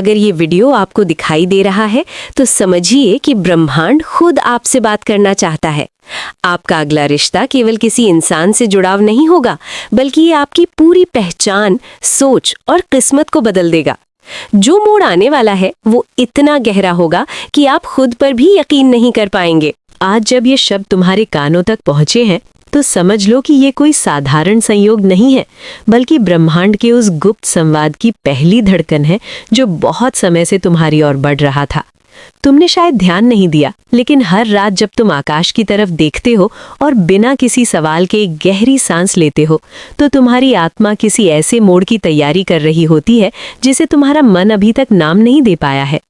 अगर ये वीडियो आपको दिखाई दे रहा है तो समझिए कि ब्रह्मांड खुद आपसे बात करना चाहता है। आपका अगला रिश्ता केवल किसी इंसान से जुड़ाव नहीं होगा, बल्कि ये आपकी पूरी पहचान, सोच और किस्मत को बदल देगा। जो मोड़ आने वाला है वो इतना गहरा होगा कि आप खुद पर भी यकीन नहीं कर पाएंगे। आज जब ये शब्द तुम्हारे कानों तक पहुंचे हैं तो समझ लो कि ये कोई साधारण संयोग नहीं है, बल्कि ब्रह्मांड के उस गुप्त संवाद की पहली धड़कन है जो बहुत समय से तुम्हारी ओर बढ़ रहा था। तुमने शायद ध्यान नहीं दिया, लेकिन हर रात जब तुम आकाश की तरफ देखते हो और बिना किसी सवाल के एक गहरी सांस लेते हो, तो तुम्हारी आत्मा किसी ऐसे मोड़ की तैयारी कर रही होती है जिसे तुम्हारा मन अभी तक नाम नहीं दे पाया है।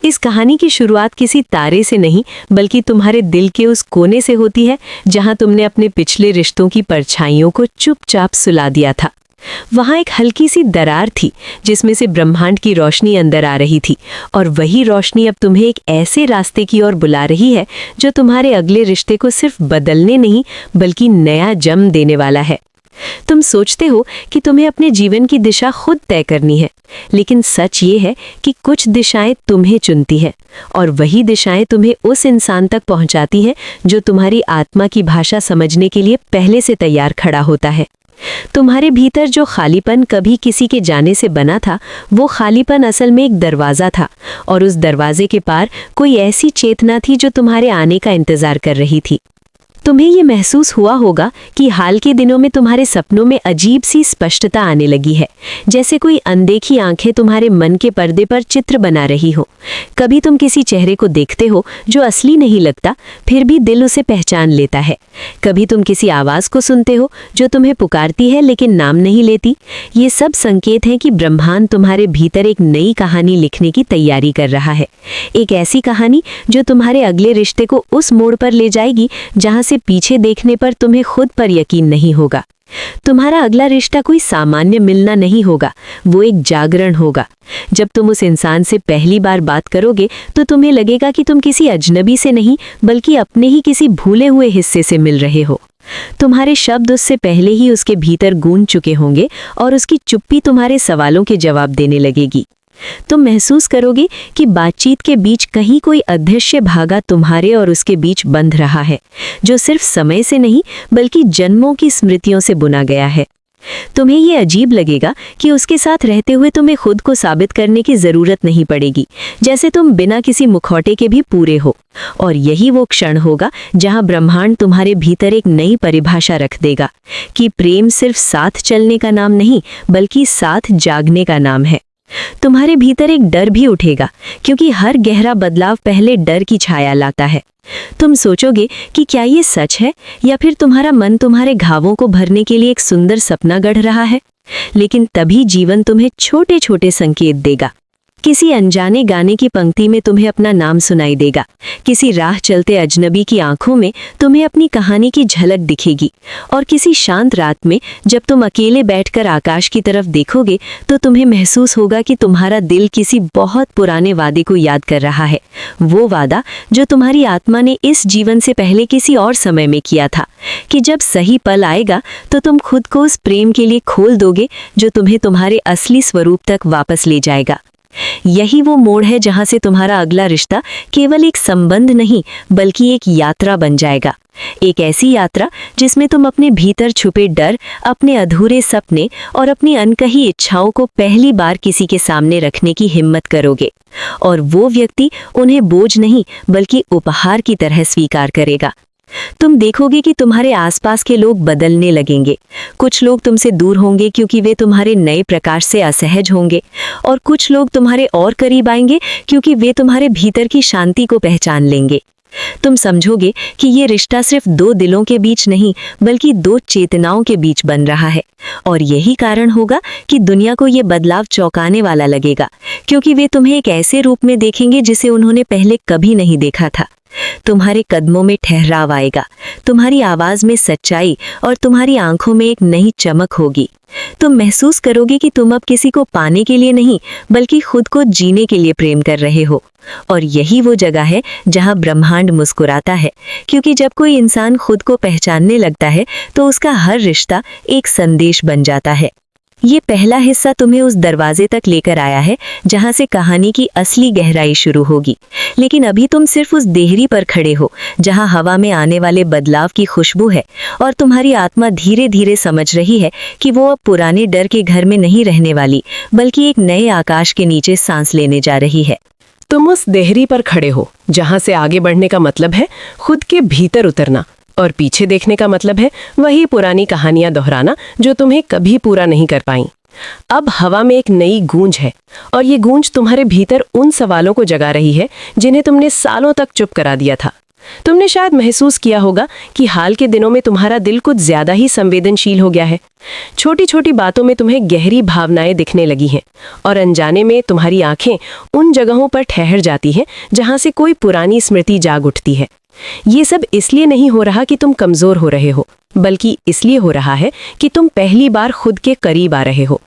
इस कहानी की शुरुआत किसी तारे से नहीं, बल्कि तुम्हारे दिल के उस कोने से होती है जहां तुमने अपने पिछले रिश्तों की परछाइयों को चुपचाप सुला दिया था। वहां एक हल्की सी दरार थी जिसमें से ब्रह्मांड की रोशनी अंदर आ रही थी, और वही रोशनी अब तुम्हें एक ऐसे रास्ते की ओर बुला रही है जो तुम्हारे अगले रिश्ते को सिर्फ बदलने नहीं, बल्कि नया जन्म देने वाला है। तुम सोचते हो कि तुम्हें अपने जीवन की दिशा खुद तय करनी है, लेकिन सच ये है कि कुछ दिशाएं तुम्हें चुनती हैं, और वही दिशाएं तुम्हें उस इंसान तक पहुंचाती हैं जो तुम्हारी आत्मा की भाषा समझने के लिए पहले से तैयार खड़ा होता है। तुम्हारे भीतर जो खालीपन कभी किसी के जाने से बना था, वो खालीपन असल में एक दरवाज़ा था, और उस दरवाजे के पार कोई ऐसी चेतना थी जो तुम्हारे आने का इंतज़ार कर रही थी। तुम्हें ये महसूस हुआ होगा कि हाल के दिनों में तुम्हारे सपनों में अजीब सी स्पष्टता आने लगी है, जैसे कोई अनदेखी आंखें तुम्हारे मन के पर्दे पर चित्र बना रही हो। कभी तुम किसी चेहरे को देखते हो जो असली नहीं लगता, फिर भी दिल उसे पहचान लेता है। कभी तुम किसी आवाज़ को सुनते हो जो तुम्हें पुकारती है लेकिन नाम नहीं लेती। ये सब संकेत हैं कि ब्रह्मांड तुम्हारे भीतर एक नई कहानी लिखने की तैयारी कर रहा है। एक ऐसी कहानी जो तुम्हारे अगले रिश्ते को उस मोड़ पर ले जाएगी जहां से पीछे देखने पर तुम्हें खुद पर यकीन नहीं होगा। तुम्हारा अगला रिश्ता कोई सामान्य मिलना नहीं होगा, वो एक जागरण होगा। जब तुम उस इंसान से पहली बार बात करोगे तो तुम्हें लगेगा कि तुम किसी अजनबी से नहीं, बल्कि अपने ही किसी भूले हुए हिस्से से मिल रहे हो। तुम्हारे शब्द उससे पहले ही उसके भीतर गूंज चुके होंगे, और उसकी चुप्पी तुम्हारे सवालों के जवाब देने लगेगी। तुम महसूस करोगे कि बातचीत के बीच कहीं कोई अदृश्य धागा तुम्हारे और उसके बीच बंध रहा है, जो सिर्फ समय से नहीं, बल्कि जन्मों की स्मृतियों से बुना गया है। तुम्हें ये अजीब लगेगा कि उसके साथ रहते हुए तुम्हें खुद को साबित करने की जरूरत नहीं पड़ेगी, जैसे तुम बिना किसी मुखौटे के भी पूरे हो। और यही वो क्षण होगा जहां ब्रह्मांड तुम्हारे भीतर एक नई परिभाषा रख देगा कि प्रेम सिर्फ साथ चलने का नाम नहीं, बल्कि साथ जागने का नाम है। तुम्हारे भीतर एक डर भी उठेगा, क्योंकि हर गहरा बदलाव पहले डर की छाया लाता है। तुम सोचोगे कि क्या ये सच है, या फिर तुम्हारा मन तुम्हारे घावों को भरने के लिए एक सुंदर सपना गढ़ रहा है। लेकिन तभी जीवन तुम्हें छोटे छोटे संकेत देगा। किसी अनजाने गाने की पंक्ति में तुम्हें अपना नाम सुनाई देगा, किसी राह चलते अजनबी की आंखों में तुम्हें अपनी कहानी की झलक दिखेगी, और किसी शांत रात में जब तुम अकेले बैठकर आकाश की तरफ देखोगे तो तुम्हें महसूस होगा कि तुम्हारा दिल किसी बहुत पुराने वादे को याद कर रहा है। वो वादा जो तुम्हारी आत्मा ने इस जीवन से पहले किसी और समय में किया था, कि जब सही पल आएगा तो तुम खुद को उस प्रेम के लिए खोल दोगे जो तुम्हें तुम्हारे असली स्वरूप तक वापस ले जाएगा। यही वो मोड़ है जहां से तुम्हारा अगला रिश्ता केवल एक संबंध नहीं, बल्कि एक यात्रा बन जाएगा। एक ऐसी यात्रा जिसमें तुम अपने भीतर छुपे डर, अपने अधूरे सपने और अपनी अनकही इच्छाओं को पहली बार किसी के सामने रखने की हिम्मत करोगे, और वो व्यक्ति उन्हें बोझ नहीं, बल्कि उपहार की तरह स्वीकार करेगा। तुम देखोगे कि तुम्हारे आसपास के लोग बदलने लगेंगे। कुछ लोग तुमसे दूर होंगे क्योंकि वे तुम्हारे नए प्रकाश से असहज होंगे, और कुछ लोग तुम्हारे और करीब आएंगे क्योंकि वे तुम्हारे भीतर की शांति को पहचान लेंगे। तुम समझोगे कि ये रिश्ता सिर्फ दो दिलों के बीच नहीं, बल्कि दो चेतनाओं के बीच बन रहा है। और यही कारण होगा कि दुनिया को ये बदलाव चौंकाने वाला लगेगा, क्योंकि वे तुम्हें एक ऐसे रूप में देखेंगे जिसे उन्होंने पहले कभी नहीं देखा था। तुम्हारे कदमों में ठहराव आएगा, तुम्हारी आवाज में सच्चाई, और तुम्हारी आंखों में एक नई चमक होगी। तुम महसूस करोगे कि तुम अब किसी को पाने के लिए नहीं, बल्कि खुद को जीने के लिए प्रेम कर रहे हो। और यही वो जगह है जहां ब्रह्मांड मुस्कुराता है, क्योंकि जब कोई इंसान खुद को पहचानने लगता है तो उसका हर रिश्ता एक संदेश बन जाता है। ये पहला हिस्सा तुम्हें उस दरवाजे तक लेकर आया है जहां से कहानी की असली गहराई शुरू होगी। लेकिन अभी तुम सिर्फ उस देहरी पर खड़े हो जहां हवा में आने वाले बदलाव की खुशबू है और तुम्हारी आत्मा धीरे धीरे समझ रही है कि वो अब पुराने डर के घर में नहीं रहने वाली, बल्कि एक नए आकाश के नीचे सांस लेने जा रही है। तुम उस देहरी पर खड़े हो जहां से आगे बढ़ने का मतलब है खुद के भीतर उतरना, और पीछे देखने का मतलब है वही पुरानी कहानियां दोहराना जो तुम्हें कभी पूरा नहीं कर पाई। अब हवा में एक नई गूंज है, और ये गूंज तुम्हारे भीतर उन सवालों को जगा रही है जिन्हें तुमने सालों तक चुप करा दिया था। तुमने शायद महसूस किया होगा कि हाल के दिनों में तुम्हारा दिल कुछ ज्यादा ही संवेदनशील हो गया है। छोटी छोटी बातों में तुम्हें गहरी भावनाएं दिखने लगी हैं, और अनजाने में तुम्हारी आंखें उन जगहों पर ठहर जाती हैं जहां से कोई पुरानी स्मृति जाग उठती है। ये सब इसलिए नहीं हो रहा कि तुम कमजोर हो रहे हो, बल्कि इसलिए हो रहा है कि तुम पहली बार खुद के करीब आ रहे हो।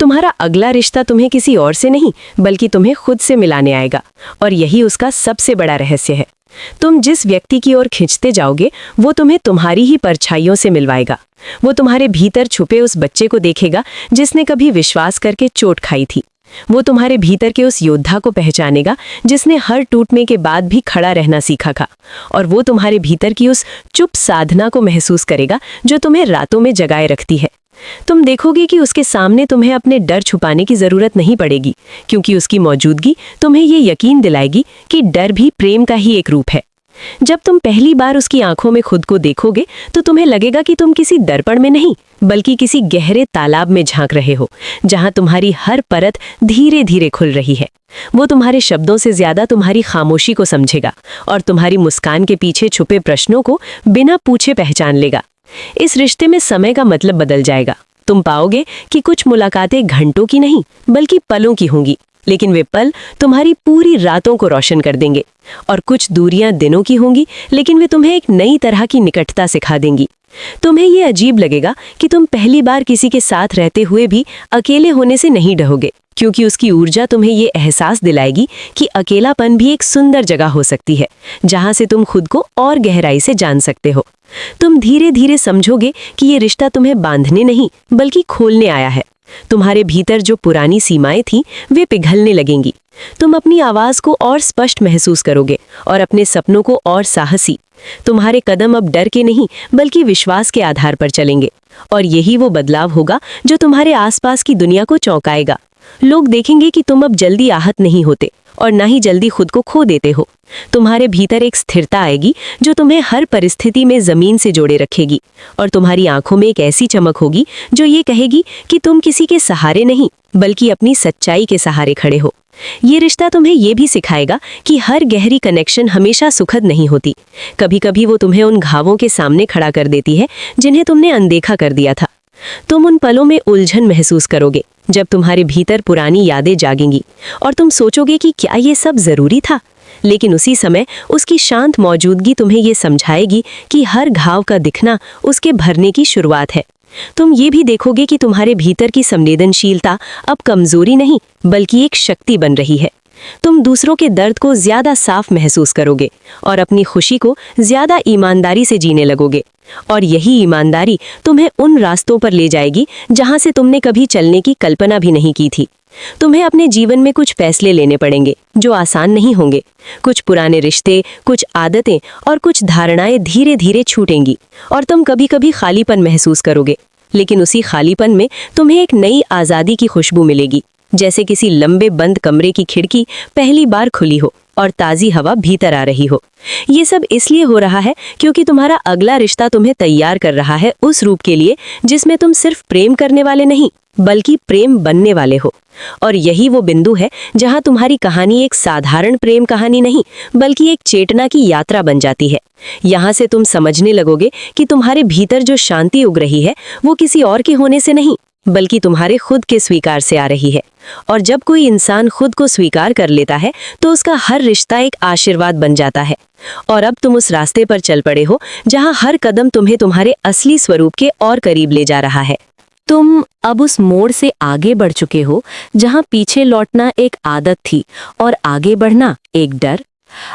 तुम्हारा अगला रिश्ता तुम्हें किसी और से नहीं, बल्कि तुम्हें खुद से मिलाने आएगा, और यही उसका सबसे बड़ा रहस्य है। तुम जिस व्यक्ति की ओर खींचते जाओगे वो तुम्हें तुम्हारी ही परछाइयों से मिलवाएगा। वो तुम्हारे भीतर छुपे उस बच्चे को देखेगा जिसने कभी विश्वास करके चोट खाई थी। वो तुम्हारे भीतर के उस योद्धा को पहचानेगा जिसने हर टूटने के बाद भी खड़ा रहना सीखा था। और वो तुम्हारे भीतर की उस चुप साधना को महसूस करेगा जो तुम्हें रातों में जगाए रखती है। तुम देखोगे कि उसके सामने तुम्हें अपने डर छुपाने की जरूरत नहीं पड़ेगी, क्योंकि उसकी मौजूदगी तुम्हें ये यकीन दिलाएगी कि डर भी प्रेम का ही एक रूप है। जब तुम पहली बार उसकी आंखों में खुद को देखोगे तो तुम्हें लगेगा कि तुम किसी दर्पण में नहीं, बल्कि किसी गहरे तालाब में झांक रहे हो, जहां तुम्हारी हर परत धीरे धीरे खुल रही है। वो तुम्हारे शब्दों से ज्यादा तुम्हारी खामोशी को समझेगा, और तुम्हारी मुस्कान के पीछे छुपे प्रश्नों को बिना पूछे पहचान लेगा। इस रिश्ते में समय का मतलब बदल जाएगा। तुम पाओगे कि कुछ मुलाकातें घंटों की नहीं, बल्कि पलों की होंगी, लेकिन वे पल तुम्हारी पूरी रातों को रोशन कर देंगे। और कुछ दूरियां दिनों की होंगी, लेकिन वे तुम्हें एक नई तरह की निकटता सिखा देंगी। तुम्हें ये अजीब लगेगा कि तुम पहली बार किसी के साथ रहते हुए भी अकेले होने से नहीं डरोगे, क्योंकि उसकी ऊर्जा तुम्हें ये एहसास दिलाएगी कि अकेलापन भी एक सुंदर जगह हो सकती है, जहां से तुम खुद को और गहराई से जान सकते हो। तुम धीरे धीरे समझोगे कि ये रिश्ता तुम्हें बांधने नहीं, बल्कि खोलने आया है। तुम्हारे भीतर जो पुरानी सीमाएं थीं, वे पिघलने लगेंगी। तुम अपनी आवाज को और स्पष्ट महसूस करोगे, और अपने सपनों को और साहसी। तुम्हारे कदम अब डर के नहीं, बल्कि विश्वास के आधार पर चलेंगे। और यही वो बदलाव होगा जो तुम्हारे आसपास की दुनिया को चौंकाएगा। लोग देखेंगे कि तुम अब जल्दी आहत नहीं होते, और ना ही जल्दी खुद को खो देते हो। तुम्हारे भीतर एक स्थिरता आएगी जो तुम्हें हर परिस्थिति में जमीन से जोड़े रखेगी, और तुम्हारी आंखों में एक ऐसी चमक होगी जो ये कहेगी कि तुम किसी के सहारे नहीं, बल्कि अपनी सच्चाई के सहारे खड़े हो। ये रिश्ता तुम्हें ये भी सिखाएगा कि हर गहरी कनेक्शन हमेशा सुखद नहीं होती। कभी कभी वो तुम्हें उन घावों के सामने खड़ा कर देती है जिन्हें तुमने अनदेखा कर दिया था। तुम उन पलों में उलझन महसूस करोगे जब तुम्हारे भीतर पुरानी यादें जागेंगी, और तुम सोचोगे कि क्या ये सब जरूरी था। लेकिन उसी समय उसकी शांत मौजूदगी तुम्हें ये समझाएगी कि हर घाव का दिखना उसके भरने की शुरुआत है। तुम ये भी देखोगे कि तुम्हारे भीतर की संवेदनशीलता अब कमजोरी नहीं, बल्कि एक शक्ति बन रही है। तुम दूसरों के दर्द को ज्यादा साफ महसूस करोगे, और अपनी खुशी को ज्यादा ईमानदारी से जीने लगोगे। और यही ईमानदारी तुम्हें उन रास्तों पर ले जाएगी जहां से तुमने कभी चलने की कल्पना भी नहीं की थी। तुम्हें अपने जीवन में कुछ फैसले लेने पड़ेंगे जो आसान नहीं होंगे। कुछ पुराने रिश्ते, कुछ आदतें और कुछ धारणाएं धीरे धीरे छूटेंगी, और तुम कभी कभी खालीपन महसूस करोगे। लेकिन उसी खालीपन में तुम्हें एक नई आज़ादी की खुशबू मिलेगी, जैसे किसी लंबे बंद कमरे की खिड़की पहली बार खुली हो और ताज़ी हवा भीतर आ रही हो। ये सब इसलिए हो रहा है क्योंकि तुम्हारा अगला रिश्ता तुम्हें तैयार कर रहा है उस रूप के लिए जिसमें तुम सिर्फ प्रेम करने वाले नहीं, बल्कि प्रेम बनने वाले हो। और यही वो बिंदु है जहां तुम्हारी कहानी एक साधारण प्रेम कहानी नहीं, बल्कि एक चेतना की यात्रा बन जाती है। यहाँ से तुम समझने लगोगे कि तुम्हारे भीतर जो शांति उग रही है वो किसी और के होने से नहीं, बल्कि तुम्हारे खुद के स्वीकार से आ रही है। और जब कोई इंसान खुद को स्वीकार कर लेता है तो उसका हर रिश्ता एक आशीर्वाद बन जाता है। और अब तुम उस रास्ते पर चल पड़े हो जहां हर कदम तुम्हें तुम्हारे असली स्वरूप के और करीब ले जा रहा है। तुम अब उस मोड़ से आगे बढ़ चुके हो जहां पीछे लौटना एक आदत थी और आगे बढ़ना एक डर।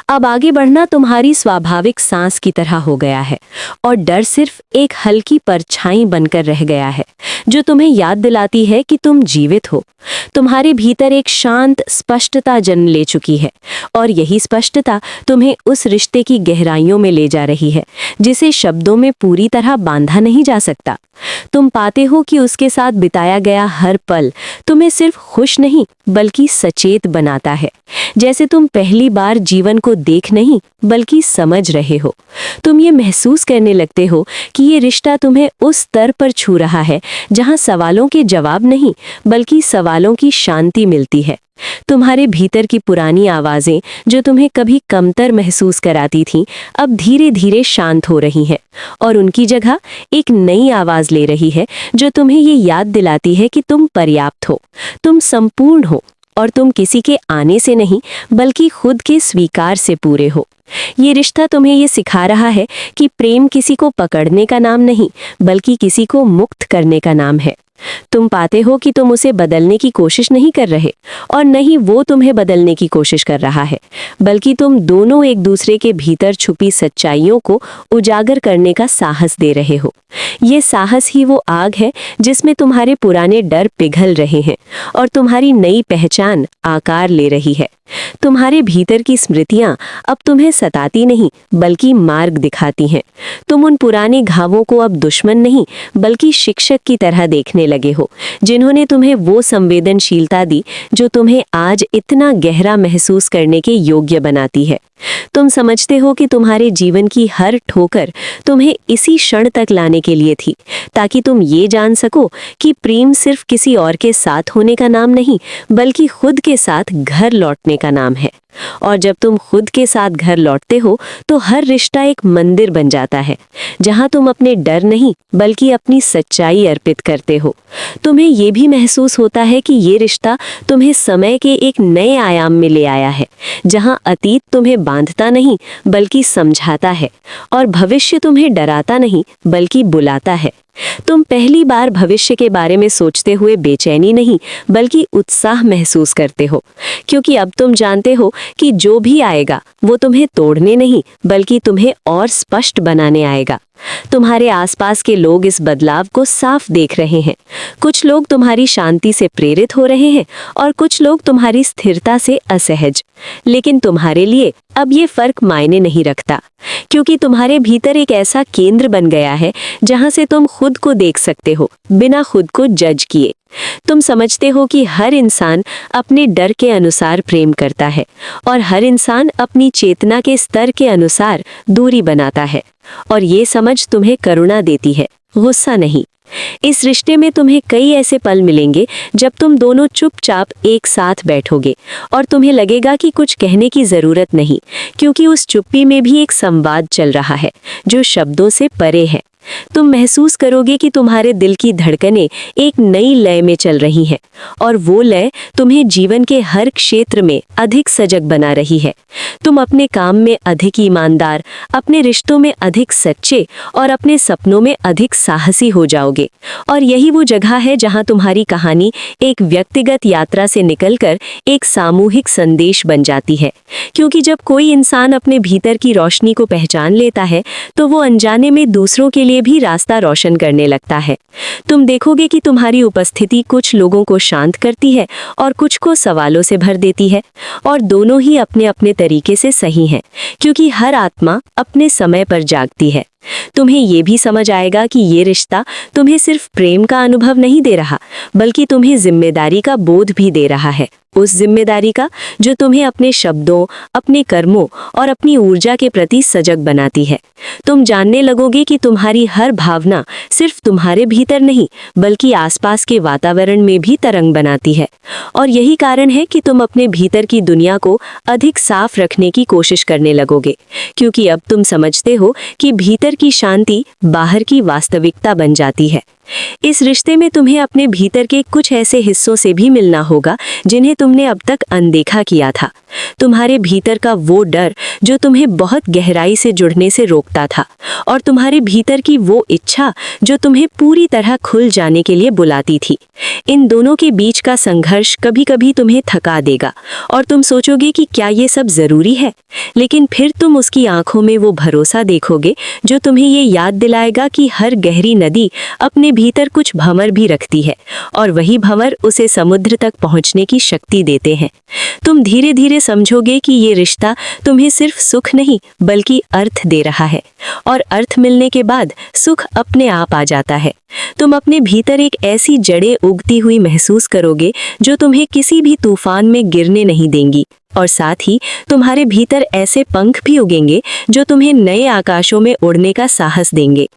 अब आगे बढ़ना तुम्हारी स्वाभाविक सांस की तरह हो गया है, और डर सिर्फ एक हल्की परछाई बनकर रह गया है जो तुम्हें याद दिलाती है कि तुम जीवित हो। तुम्हारे भीतर एक शांत स्पष्टता जन्म ले चुकी है और यही स्पष्टता तुम्हें उस रिश्ते की गहराइयों में ले जा रही है जिसे शब्दों में पूरी तरह बांधा नहीं जा सकता। तुम पाते हो कि उसके साथ बिताया गया हर पल तुम्हें सिर्फ खुश नहीं बल्कि सचेत बनाता है, जैसे तुम पहली बार जीवन को देख नहीं बल्कि समझ रहे हो। तुम ये महसूस करने लगते हो कि ये रिश्ता तुम्हें उस स्तर पर छू रहा है जहां सवालों के जवाब नहीं बल्कि सवालों की शांति मिलती है। तुम्हारे भीतर की पुरानी आवाजें जो तुम्हें कभी कमतर महसूस कराती थीं, अब धीरे धीरे शांत हो रही हैं और उनकी जगह एक नई आवाज ले रही है जो तुम्हें ये याद दिलाती है कि तुम पर्याप्त हो, तुम संपूर्ण हो और तुम किसी के आने से नहीं बल्कि खुद के स्वीकार से पूरे हो। ये रिश्ता तुम्हें ये सिखा रहा है कि प्रेम किसी को पकड़ने का नाम नहीं बल्कि किसी को मुक्त करने का नाम है। तुम पाते हो कि तुम उसे बदलने की कोशिश नहीं कर रहे और न ही वो तुम्हें बदलने की कोशिश कर रहा है, बल्कि तुम दोनों एक दूसरे के भीतर छुपी सच्चाइयों को उजागर करने का साहस दे रहे हो। ये साहस ही वो आग है जिसमें तुम्हारे पुराने डर पिघल रहे हैं और तुम्हारी नई पहचान आकार ले रही है। तुम्हारे भीतर की स्मृतियां अब तुम्हें सताती नहीं बल्कि मार्ग दिखाती हैं। तुम उन पुराने घावों को अब दुश्मन नहीं बल्कि शिक्षक की तरह देखने लगे हो, जिन्होंने तुम्हें वो संवेदनशीलता दी जो तुम्हें आज इतना गहरा महसूस करने के योग्य बनाती है। तुम समझते हो कि तुम्हारे जीवन की हर ठोकर तुम्हें इसी क्षण तक लाने के लिए थी, ताकि तुम ये जान सको कि प्रेम सिर्फ किसी और के साथ होने का नाम नहीं बल्कि खुद के साथ घर लौटने का नाम है। और जब तुम खुद के साथ घर लौटते हो तो हर रिश्ता एक मंदिर बन जाता है जहां तुम अपने डर नहीं बल्कि अपनी सच्चाई अर्पित करते हो। तुम्हें ये भी महसूस होता है कि ये रिश्ता तुम्हें समय के एक नए आयाम में ले आया है, जहां अतीत तुम्हें बांधता नहीं बल्कि समझाता है और भविष्य तुम्हें डराता नहीं बल्कि बुलाता है। तुम पहली बार भविष्य के बारे में सोचते हुए बेचैनी नहीं बल्कि उत्साह महसूस करते हो, क्योंकि अब तुम जानते हो कि जो भी आएगा वो तुम्हें तोड़ने नहीं बल्कि तुम्हें और स्पष्ट बनाने आएगा। तुम्हारे आसपास के लोग इस बदलाव को साफ देख रहे हैं। कुछ लोग तुम्हारी शांति से प्रेरित हो रहे हैं और कुछ लोग तुम्हारी स्थिरता से असहज। लेकिन तुम्हारे लिए अब ये फर्क मायने नहीं रखता, क्योंकि तुम्हारे भीतर एक ऐसा केंद्र बन गया है जहां से तुम खुद को देख सकते हो बिना खुद को जज किए। तुम समझते हो कि हर इंसान अपने डर के अनुसार प्रेम करता है और हर इंसान अपनी चेतना के स्तर के अनुसार दूरी बनाता है, और ये समझ तुम्हें करुणा देती है, गुस्सा नहीं। इस रिश्ते में तुम्हें कई ऐसे पल मिलेंगे जब तुम दोनों चुपचाप एक साथ बैठोगे और तुम्हें लगेगा कि कुछ कहने की जरूरत नहीं, क्योंकि उस चुप्पी में भी एक संवाद चल रहा है जो शब्दों से परे है। तुम महसूस करोगे कि तुम्हारे दिल की धड़कनें एक नई लय में चल रही हैं और वो लय तुम्हें जीवन के हर क्षेत्र में अधिक सजग बना रही है। तुम अपने काम में अधिक ईमानदार, अपने रिश्तों में अधिक सच्चे और अपने सपनों में अधिक साहसी हो जाओगे। और यही वो जगह है जहां तुम्हारी कहानी एक व्यक्तिगत यात्रा से निकलकर एक सामूहिक संदेश बन जाती है, क्योंकि जब कोई इंसान अपने भीतर की रोशनी को पहचान लेता है तो वो अनजाने में दूसरों के लिए भी रास्ता रोशन करने लगता है। तुम देखोगे कि तुम्हारी उपस्थिति कुछ लोगों को शांत करती है और कुछ को सवालों से भर देती है, और दोनों ही अपने अपने तरीके से सही हैं, क्योंकि हर आत्मा अपने समय पर जागती है। तुम्हें ये भी समझ आएगा कि ये रिश्ता तुम्हें सिर्फ प्रेम का अनुभव नहीं दे रहा बल्कि तुम्हें जिम्मेदारी का बोध भी दे रहा है, उस जिम्मेदारी का जो तुम्हें अपने शब्दों, अपने कर्मों और अपनी ऊर्जा के प्रति सजग बनाती है। तुम जानने लगोगे कि तुम्हारी हर भावना सिर्फ तुम्हारे भीतर नहीं बल्कि आसपास के वातावरण में भी तरंग बनाती है, और यही कारण है कि तुम अपने भीतर की दुनिया को अधिक साफ रखने की कोशिश करने लगोगे, क्योंकि अब तुम समझते हो कि भीतर की शांति बाहर की वास्तविकता बन जाती है। इस रिश्ते में तुम्हें अपने भीतर के कुछ ऐसे हिस्सों से भी मिलना होगा जिन्हें तुमने अब तक अनदेखा किया था। तुम्हारे भीतर का वो डर जो तुम्हें बहुत गहराई से जुड़ने से रोकता था, और तुम्हारे भीतर की वो इच्छा जो तुम्हें पूरी तरह खुल जाने के लिए बुलाती थी। इन दोनों के बीच का संघर्ष कभी कभी तुम्हें थका देगा और तुम सोचोगे कि क्या ये सब जरूरी है, लेकिन फिर तुम उसकी आंखों में वो भरोसा देखोगे जो तुम्हें ये याद दिलाएगा कि हर गहरी नदी अपने भीतर कुछ भंवर भी रखती है और वही भंवर उसे समुद्र तक पहुंचने की शक्ति देते हैं। तुम धीरे धीरे समझोगे कि ये रिश्ता तुम्हें सिर्फ सुख नहीं बल्कि अर्थ दे रहा है, और अर्थ मिलने के बाद सुख अपने आप आ जाता है। तुम अपने भीतर एक ऐसी जड़ें उगती हुई महसूस करोगे जो तुम्हें किसी भी तूफान में गिरने नहीं देंगी, और साथ ही तुम्हारे भीतर ऐसे पंख भी उगेंगे जो तुम्हें नए आकाशों में उड़ने का साहस देंगे।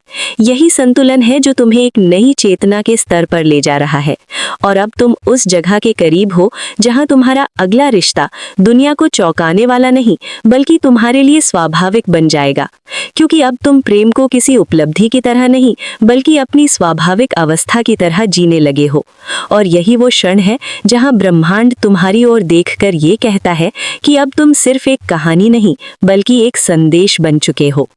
यही संतुलन है जो तुम्हें एक नई चेतना के स्तर पर ले जा रहा है, और अब तुम उस जगह के करीब हो जहां तुम्हारा अगला रिश्ता दुनिया को चौंकाने वाला नहीं बल्कि तुम्हारे लिए स्वाभाविक बन जाएगा, क्योंकि अब तुम प्रेम को किसी उपलब्धि की तरह नहीं बल्कि अपनी स्वाभाविक अवस्था की तरह जीने लगे हो। और यही वो क्षण है जहां ब्रह्मांड तुम्हारी ओर देखकर ये कहता है कि अब तुम सिर्फ एक कहानी नहीं बल्कि एक संदेश बन चुके हो।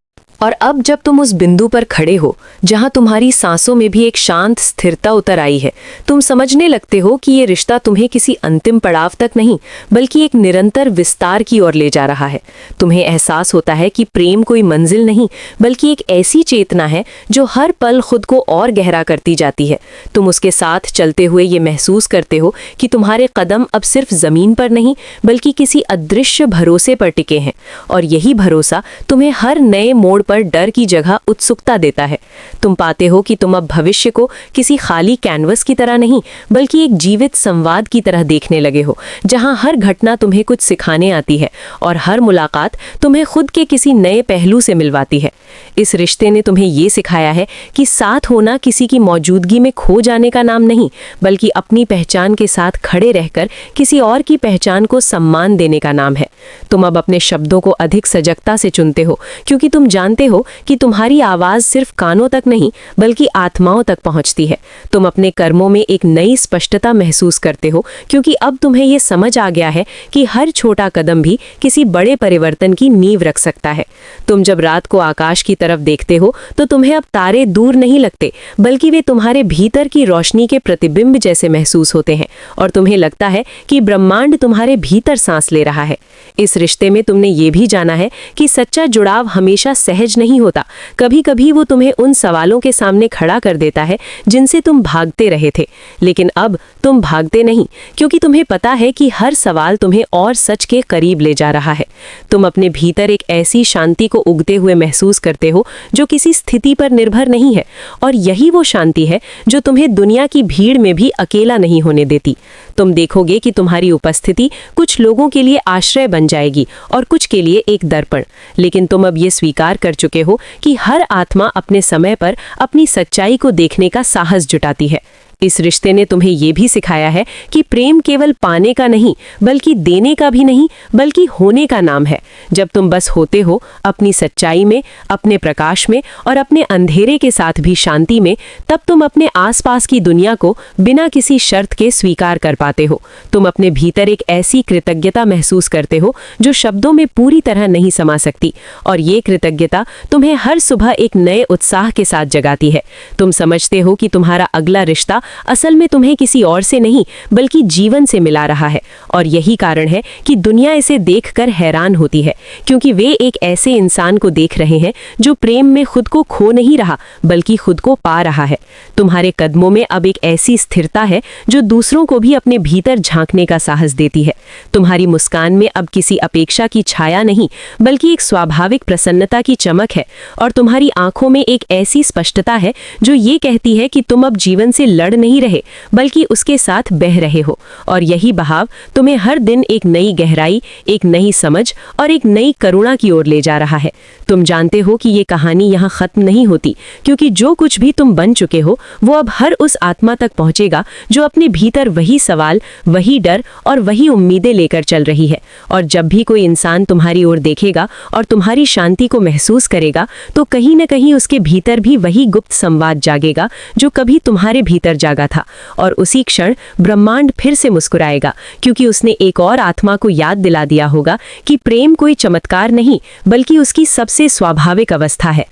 और अब जब तुम उस बिंदु पर खड़े हो जहां तुम्हारी सांसों में भी एक शांत स्थिरता उतर आई है, तुम समझने लगते हो कि ये रिश्ता तुम्हें किसी अंतिम पड़ाव तक नहीं बल्कि एक निरंतर विस्तार की ओर ले जा रहा है। तुम्हें एहसास होता है कि प्रेम कोई मंजिल नहीं बल्कि एक ऐसी चेतना है जो हर पल खुद को और गहरा करती जाती है। तुम उसके साथ चलते हुए ये महसूस करते हो कि तुम्हारे कदम अब सिर्फ जमीन पर नहीं बल्कि किसी अदृश्य भरोसे पर टिके हैं, और यही भरोसा तुम्हें हर नए मोड़ पर डर की जगह उत्सुकता देता है। तुम पाते हो कि तुम अब भविष्य को किसी खाली कैनवस की तरह नहीं बल्कि एक जीवित संवाद की तरह देखने लगे हो, जहां हर घटना तुम्हें कुछ सिखाने आती है और हर मुलाकात तुम्हें खुद के किसी नए पहलू से मिलवाती है। इस रिश्ते ने तुम्हें ये सिखाया है कि साथ होना किसी की मौजूदगी में खो जाने का नाम नहीं बल्कि अपनी पहचान के साथ खड़े रहकर किसी और की पहचान को सम्मान देने का नाम है। तुम अब अपने शब्दों को अधिक सजगता से चुनते हो, क्योंकि तुम जानते हो कि तुम्हारी आवाज सिर्फ कानों तक नहीं बल्कि आत्माओं तक पहुंचती है। तुम अपने कर्मों में एक नई स्पष्टता महसूस करते हो, क्योंकि अब तुम्हें यह समझ आ गया है कि हर छोटा कदम भी किसी बड़े परिवर्तन की नींव रख सकता है। तुम जब रात को आकाश की तरफ देखते हो तो तुम्हें अब तारे दूर नहीं लगते बल्कि वे तुम्हारे भीतर की रोशनी के प्रतिबिंब जैसे महसूस होते हैं, और तुम्हें लगता है कि ब्रह्मांड तुम्हारे भीतर सांस ले रहा है। इस रिश्ते में तुमने ये भी जाना है कि सच्चा जुड़ाव हमेशा सहज नहीं होता। कभी कभी वो तुम्हें उन सवालों के सामने खड़ा कर देता है जिनसे तुम भागते रहे थे, लेकिन अब तुम भागते नहीं, क्योंकि तुम्हें पता है कि हर सवाल तुम्हें और सच के करीब ले जा रहा है। तुम अपने भीतर एक ऐसी शांति को उगते हुए महसूस करते हो जो किसी स्थिति पर निर्भर नहीं है, और यही वो शांति है जो तुम्हें दुनिया की भीड़ में भी अकेला नहीं होने देती। तुम देखोगे कि तुम्हारी उपस्थिति कुछ लोगों के लिए आश्रय बन जाएगी और कुछ के लिए एक दर्पण, लेकिन तुम अब ये स्वीकार कर चुके हो कि हर आत्मा अपने समय पर अपनी सच्चाई को देखने का साहस जुटाती है। इस रिश्ते ने तुम्हें यह भी सिखाया है कि प्रेम केवल पाने का नहीं बल्कि देने का भी नहीं बल्कि होने का नाम है। जब तुम बस होते हो अपनी सच्चाई में, अपने प्रकाश में और अपने अंधेरे के साथ भी शांति में, तब तुम अपने आसपास की दुनिया को बिना किसी शर्त के स्वीकार कर पाते हो। तुम अपने भीतर एक ऐसी कृतज्ञता महसूस करते हो जो शब्दों में पूरी तरह नहीं समा सकती, और ये कृतज्ञता तुम्हें हर सुबह एक नए उत्साह के साथ जगाती है। तुम समझते हो कि तुम्हारा अगला रिश्ता असल में तुम्हें किसी और से नहीं बल्कि जीवन से मिला रहा है, और यही कारण है कि दुनिया इसे देखकर हैरान होती है, क्योंकि वे एक ऐसे इंसान को देख रहे हैं जो प्रेम में खुद को खो नहीं रहा बल्कि खुद को पा रहा है। तुम्हारे कदमों में अब एक ऐसी स्थिरता है जो दूसरों को भी अपने भीतर झांकने का साहस देती है। तुम्हारी मुस्कान में अब किसी अपेक्षा की छाया नहीं बल्कि एक स्वाभाविक प्रसन्नता की चमक है, और तुम्हारी आंखों में एक ऐसी स्पष्टता है जो ये कहती है कि तुम अब जीवन से लड़ नहीं रहे बल्कि उसके साथ बह रहे हो, और यही बहाव तुम्हें हर दिन एक नई गहराई, एक नई समझ और एक नई करुणा की ओर ले जा रहा है। तुम जानते हो कि ये कहानी यहाँ खत्म नहीं होती, क्योंकि जो कुछ भी तुम बन चुके हो वो अब हर उस आत्मा तक पहुंचेगा जो अपने भीतर वही सवाल, वही डर और वही उम्मीदें लेकर चल रही है। और जब भी कोई इंसान तुम्हारी ओर देखेगा और तुम्हारी शांति को महसूस करेगा तो कहीं न कहीं उसके भीतर भी वही गुप्त संवाद जागेगा जो कभी तुम्हारे भीतर जागा था, और उसी क्षण ब्रह्मांड फिर से मुस्कुराएगा, क्योंकि उसने एक और आत्मा को याद दिला दिया होगा कि प्रेम कोई चमत्कार नहीं बल्कि उसकी सबसे स्वाभाविक अवस्था है।